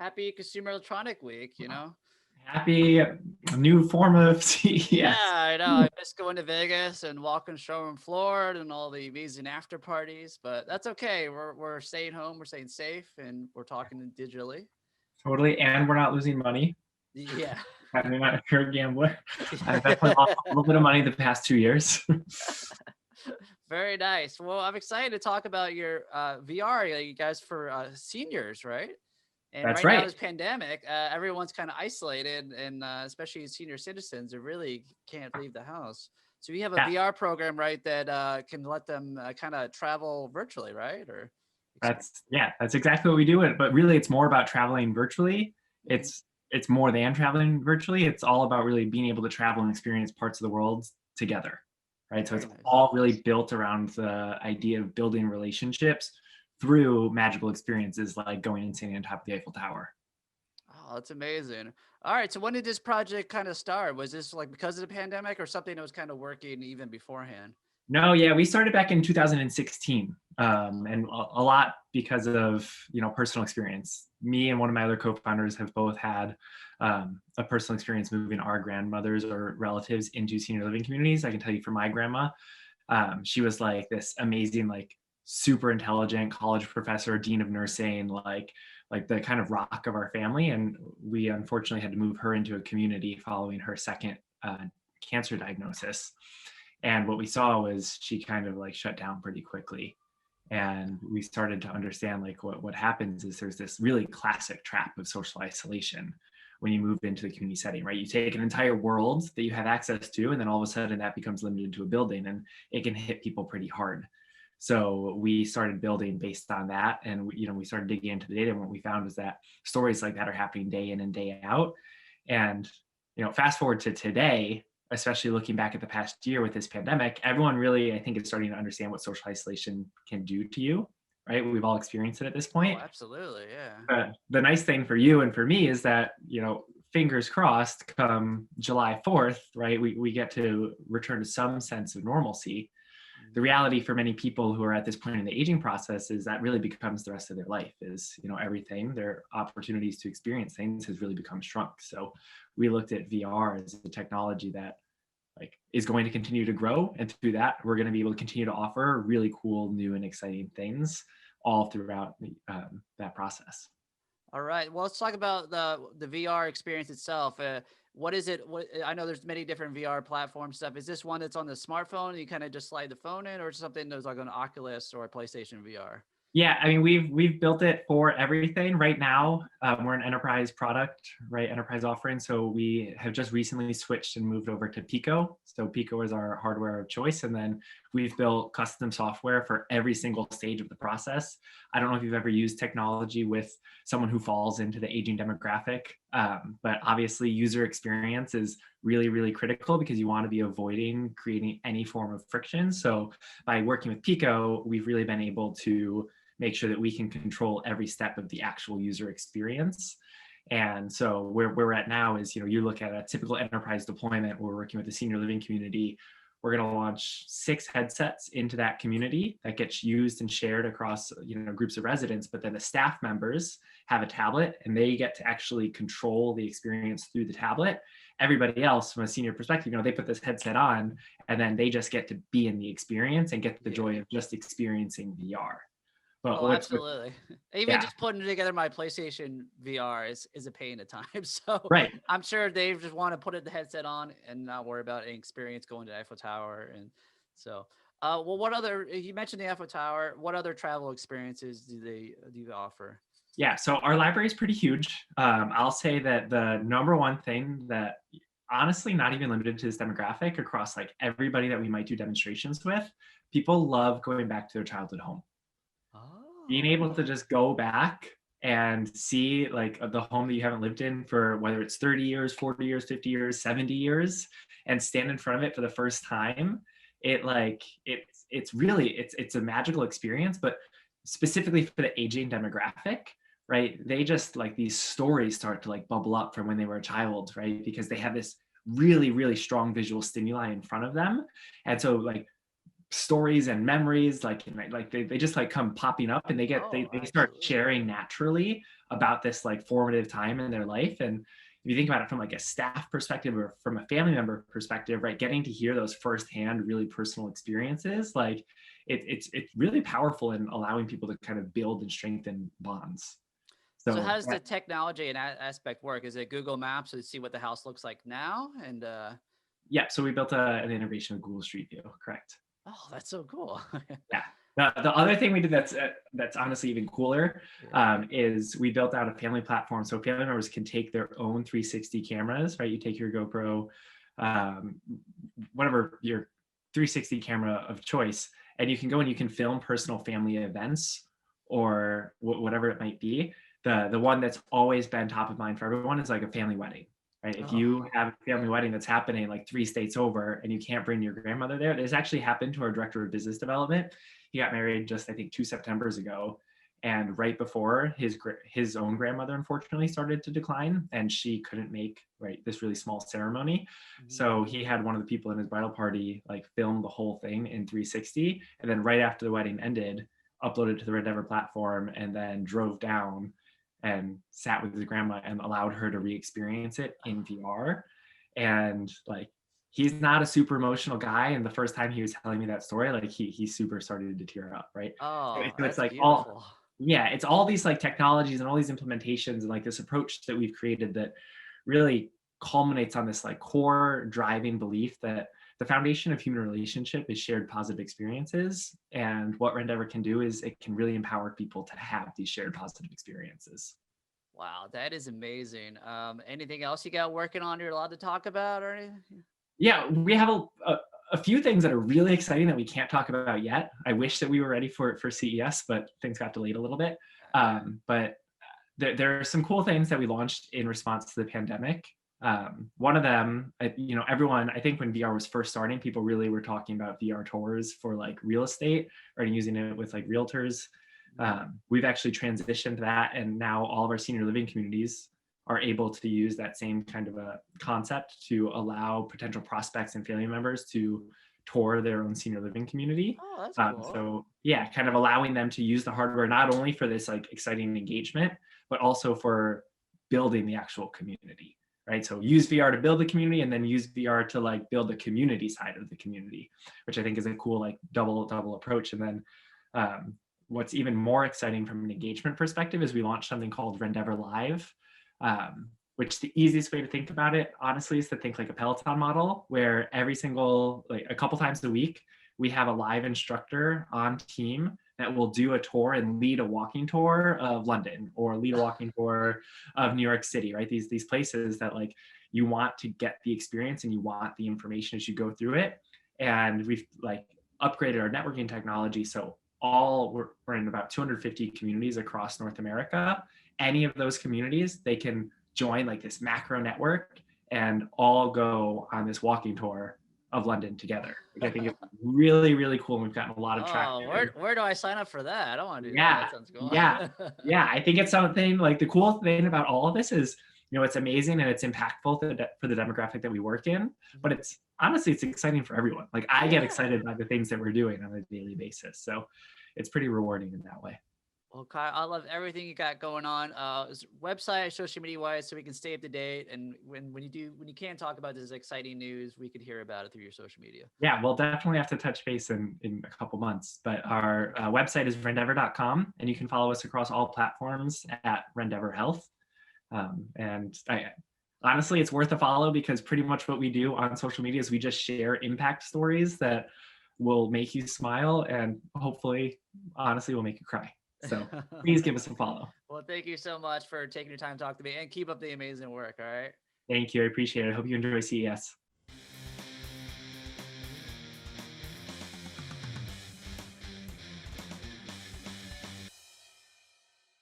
Happy Consumer Electronic Week, Happy new form of CES. Yeah, I know. I miss going to Vegas and walking showroom floor and all the amazing after parties, but that's okay. We're staying home, we're staying safe, and we're talking digitally. Totally, and we're not losing money. Yeah. I mean, if you're a gambler, I've definitely lost a little bit of money the past 2 years. Very nice. Well, I'm excited to talk about your VR, you guys for seniors, right? And That's right now, right. this pandemic, everyone's kind of isolated, and especially senior citizens who really can't leave the house. So you have a Yeah, VR program, right, that can let them kind of travel virtually, right? Or that's exactly what we do. But really, it's more about traveling virtually. Mhm. It's more than traveling virtually. It's all about really being able to travel and experience parts of the world together, right? So Very it's nice. all really built around the idea of building relationships through magical experiences like going and sitting on top of the Eiffel Tower. Oh, that's amazing. All right. So when did this project kind of start? Was this like because of the pandemic or something that was kind of working even beforehand? No, yeah, we started back in 2016, and a lot because of personal experience. Me and one of my other co-founders have both had a personal experience moving our grandmothers or relatives into senior living communities. I can tell you, for my grandma, she was like this amazing, like super intelligent college professor, dean of nursing, like the kind of rock of our family. And we unfortunately had to move her into a community following her second cancer diagnosis. And what we saw was she kind of like shut down pretty quickly. And we started to understand like what happens is there's this really classic trap of social isolation when you move into the community setting, right? You take an entire world that you have access to, and then all of a sudden that becomes limited to a building, and it can hit people pretty hard. So we started building based on that, and we started digging into the data, and what we found was that stories like that are happening day in and day out. And fast forward to today, especially looking back at the past year with this pandemic, everyone really, I think, is starting to understand what social isolation can do to you, right? We've all experienced it at this Oh, point. absolutely. Yeah. The nice thing for you and for me is that, fingers crossed, come July 4th, right, we get to return to some sense of normalcy. The reality for many people who are at this point in the aging process is that really becomes the rest of their life. Is everything, their opportunities to experience things has really become shrunk. So we looked at VR as a technology that like is going to continue to grow, and through that we're going to be able to continue to offer really cool, new, and exciting things all throughout that process. All right. Well, let's talk about the VR experience itself. What is it? I know there's many different VR platform stuff. Is this one that's on the smartphone and you kind of just slide the phone in, or something that's like an Oculus or a PlayStation VR? Yeah, I mean, we've built it for everything. Right now, we're an enterprise product, right? Enterprise offering. So we have just recently switched and moved over to Pico. So Pico is our hardware of choice, and then we've built custom software for every single stage of the process. I don't know if you've ever used technology with someone who falls into the aging demographic, but obviously user experience is really, really critical because you want to be avoiding creating any form of friction. So by working with Pico, we've really been able to make sure that we can control every step of the actual user experience. And so where we're at now is, you look at a typical enterprise deployment, we're working with the senior living community. We're going to launch 6 headsets into that community that gets used and shared across, groups of residents. But then the staff members have a tablet and they get to actually control the experience through the tablet. Everybody else, from a senior perspective, they put this headset on and then they just get to be in the experience and get the joy of just experiencing VR. But Oh, what's absolutely. Even yeah, just putting together my PlayStation VR is a pain at times. So right. I'm sure they just want to put the headset on and not worry about any experience going to Eiffel Tower. And so, well, what other, you mentioned the Eiffel Tower, what other travel experiences do you offer? Yeah, so our library is pretty huge. I'll say that the number one thing that honestly not even limited to this demographic across like everybody that we might do demonstrations with, people love going back to their childhood home. Being Oh, able to just go back and see like the home that you haven't lived in for whether it's 30 years, 40 years, 50 years, 70 years, and stand in front of it for the first time, it's really it's a magical experience. But specifically for the aging demographic, right, they just like these stories start to like bubble up from when they were a child, right, because they have this really, really strong visual stimuli in front of them. And so like stories and memories, like they just like come popping up, and Oh, they start absolutely. sharing naturally about this like formative time in their life. And if you think about it from like a staff perspective or from a family member perspective, right, getting to hear those firsthand, really personal experiences, like it's really powerful in allowing people to kind of build and strengthen bonds. So how So does the technology and aspect work? Is it Google Maps to see what the house looks like now? And yeah, so we built an integration with Google Street View, correct? oh, that's so cool. Yeah. The other thing we did that's honestly even cooler Yeah. is we built out a family platform so family members can take their own 360 cameras, right? You take your GoPro, um, whatever your 360 camera of choice, and you can go and you can film personal family events or whatever it might be. The one that's always been top of mind for everyone is like a family wedding, right? If Oh, you have a family wedding that's happening like 3 states over and you can't bring your grandmother there, this actually happened to our director of business development. He got married just, I think, 2 Septembers ago. And right before his own grandmother unfortunately started to decline, and she couldn't make right this really small ceremony. mhm. So he had one of the people in his bridal party like film the whole thing in 360, and then right after the wedding ended, uploaded to the Rendever platform, and then drove down and sat with his grandma and allowed her to re-experience it in VR. And like he's not a super emotional guy, and the first time he was telling me that story, like he super started to tear up, right? So, Oh, so it's that's like all, beautiful. yeah, it's all these like technologies and all these implementations and like this approach that we've created that really culminates on this like core driving belief that the foundation of human relationship is shared positive experiences. And what Rendever can do is it can really empower people to have these shared positive experiences. Wow, that is amazing. Anything else you got working on you're allowed to talk about or anything? Yeah, we have a few things that are really exciting that we can't talk about yet. I wish that we were ready for CES, but things got delayed a little bit. But there are some cool things that we launched in response to the pandemic. One of them, everyone, I think when VR was first starting, people really were talking about VR tours for like real estate, right, and using it with like realtors. Mhm. We've actually transitioned that, and now all of our senior living communities are able to use that same kind of a concept to allow potential prospects and family members to tour their own senior living community. Oh, that's cool. So yeah, kind of allowing them to use the hardware not only for this like exciting engagement, but also for building the actual community, right? So use VR to build the community, and then use VR to like build the community side of the community, which I think is a cool like double approach. And then what's even more exciting from an engagement perspective is we launched something called Rendever Live, which the easiest way to think about it, honestly, is to think like a Peloton model, where every single, like a couple times a week, we have a live instructor on team that will do a tour and lead a walking tour of London or lead a walking tour of New York City, right? These places that like you want to get the experience and you want the information as you go through it. And we've like upgraded our networking technology. So we're in about 250 communities across North America. Any of those communities, they can join like this macro network and all go on this walking tour of London together, which I think is really, really cool. And we've gotten a lot of Oh, traction. where do I sign up for that? I don't want to do that. Yeah, That sounds cool. yeah, yeah. I think it's something like the cool thing about all of this is, it's amazing and it's impactful for the demographic that we work in, but it's honestly, it's exciting for everyone. Like I get Yeah. excited by the things that we're doing on a daily basis. So it's pretty rewarding in that way. Well, Kyle, I love everything you got going on. Website, social media wise, so we can stay up to date. And when you can talk about this exciting news, we could hear about it through your social media. Yeah, we'll definitely have to touch base in a couple months. But our website is rendever.com, and you can follow us across all platforms at Rendever Health. Honestly, it's worth a follow because pretty much what we do on social media is we just share impact stories that will make you smile and hopefully, honestly, will make you cry. So please give us a follow. Well, thank you so much for taking your time to talk to me and keep up the amazing work. All right. Thank you. I appreciate it. I hope you enjoy CES.